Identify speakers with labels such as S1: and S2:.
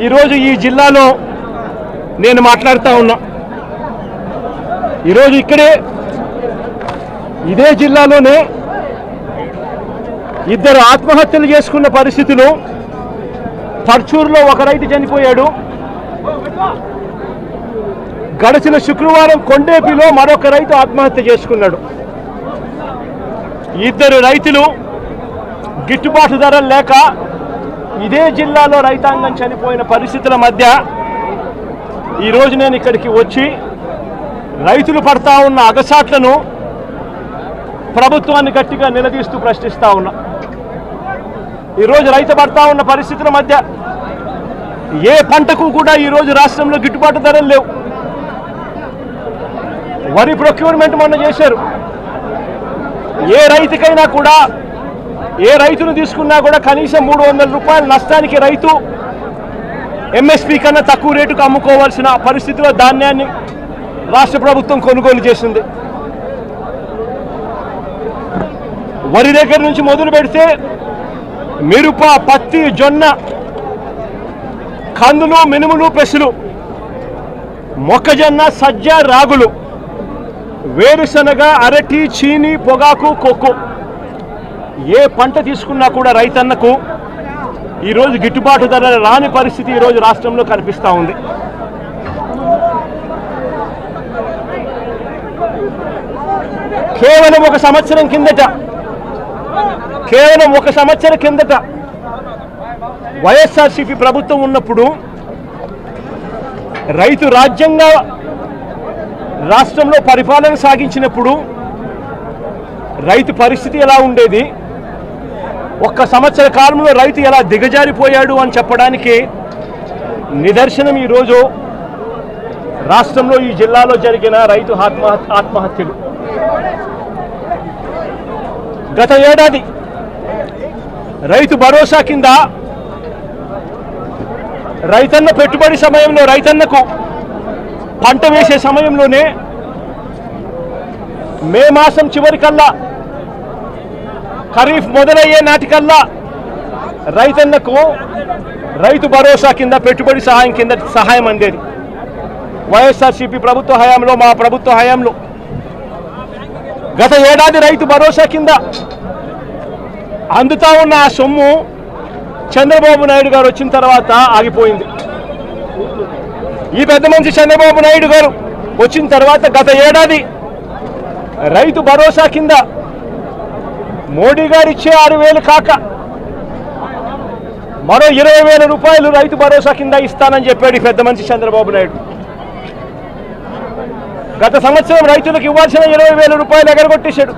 S1: ఈరోజు ఈ జిల్లాలో నేను మాట్లాడుతూ ఉన్నా. ఈరోజు ఇక్కడే ఇదే జిల్లాలోనే ఇద్దరు ఆత్మహత్యలు చేసుకున్న పరిస్థితులు. పర్చూరులో ఒక రైతు చనిపోయాడు. గడిచిన శుక్రవారం కొండేపిలో మరొక రైతు ఆత్మహత్య చేసుకున్నాడు. ఇద్దరు రైతులు గిట్టుబాటు ధరలు లేక ఇదే జిల్లాలో రైతాంగం చనిపోయిన పరిస్థితుల మధ్య ఈరోజు నేను ఇక్కడికి వచ్చి రైతులు పడతా ఉన్న అగసాట్లను ప్రభుత్వాన్ని గట్టిగా నిలదీస్తూ ప్రశ్నిస్తూ ఉన్నా. ఈరోజు రైతు పడతా ఉన్న పరిస్థితుల మధ్య ఏ పంటకు కూడా ఈరోజు రాష్ట్రంలో గిట్టుబాటు ధరలు లేవు. వరి ప్రొక్యూర్మెంట్ మొన్న చేశారు. ఏ రైతుకైనా కూడా ఏ రైతును తీసుకున్నా కూడా కనీసం 300 రూపాయల నష్టానికి రైతు ఎంఎస్పీ కన్నా తక్కువ రేటుకు అమ్ముకోవాల్సిన పరిస్థితిలో ధాన్యాన్ని రాష్ట్ర ప్రభుత్వం కొనుగోలు చేసింది. వరి దగ్గర నుంచి మొదలు పెడితే మిరప, పత్తి, జొన్న, కందులు, మినుములు, పెసలు, మొక్కజొన్న, సజ్జ, రాగులు, వేరుశనగ, అరటి, చీని, పొగాకు, కొక్కు ఏ పంట తీసుకున్నా కూడా రైతన్నకు ఈరోజు గిట్టుబాటు ధర రాని పరిస్థితి ఈరోజు రాష్ట్రంలో కనిపిస్తూ ఉంది. కేవలం ఒక సంవత్సరం కిందట వైఎస్ఆర్సీపీ ప్రభుత్వం ఉన్నప్పుడు రైతు రాజ్యంగా రాష్ట్రంలో పరిపాలన సాగించినప్పుడు రైతు పరిస్థితి ఎలా ఉండేది, ఒక్క సంవత్సర కాలంలో రైతు ఎలా దిగజారిపోయాడు అని చెప్పడానికి నిదర్శనం ఈరోజు రాష్ట్రంలో ఈ జిల్లాలో జరిగిన రైతు ఆత్మహత్యలు. గత ఏడాది రైతు భరోసా కింద రైతన్న పెట్టుబడి సమయంలో రైతన్నకు పంట వేసే సమయంలోనే మే మాసం చివరికల్లా ఖరీఫ్ మొదలయ్యే నాటికల్లా రైతన్నకు రైతు భరోసా కింద పెట్టుబడి సహాయం కింద సహాయం అందేది. వైఎస్ఆర్సీపీ ప్రభుత్వ హయాంలో, మా ప్రభుత్వ హయాంలో గత ఏడాది రైతు భరోసా కింద అందుతా ఉన్న ఆ సొమ్ము చంద్రబాబు నాయుడు గారు వచ్చిన తర్వాత ఆగిపోయింది. ఈ పెద్ద మనిషి చంద్రబాబు నాయుడు గారు వచ్చిన తర్వాత గత ఏడాది రైతు భరోసా కింద మోడీ గారు ఇచ్చే 6,000 కాక మరో 20,000 రూపాయలు రైతు భరోసా కింద ఇస్తానని చెప్పాడు ఈ పెద్ద మనిషి చంద్రబాబు నాయుడు. గత సంవత్సరం రైతులకు ఇవ్వాల్సిన 20,000 రూపాయలు ఎగరగొట్టేశాడు.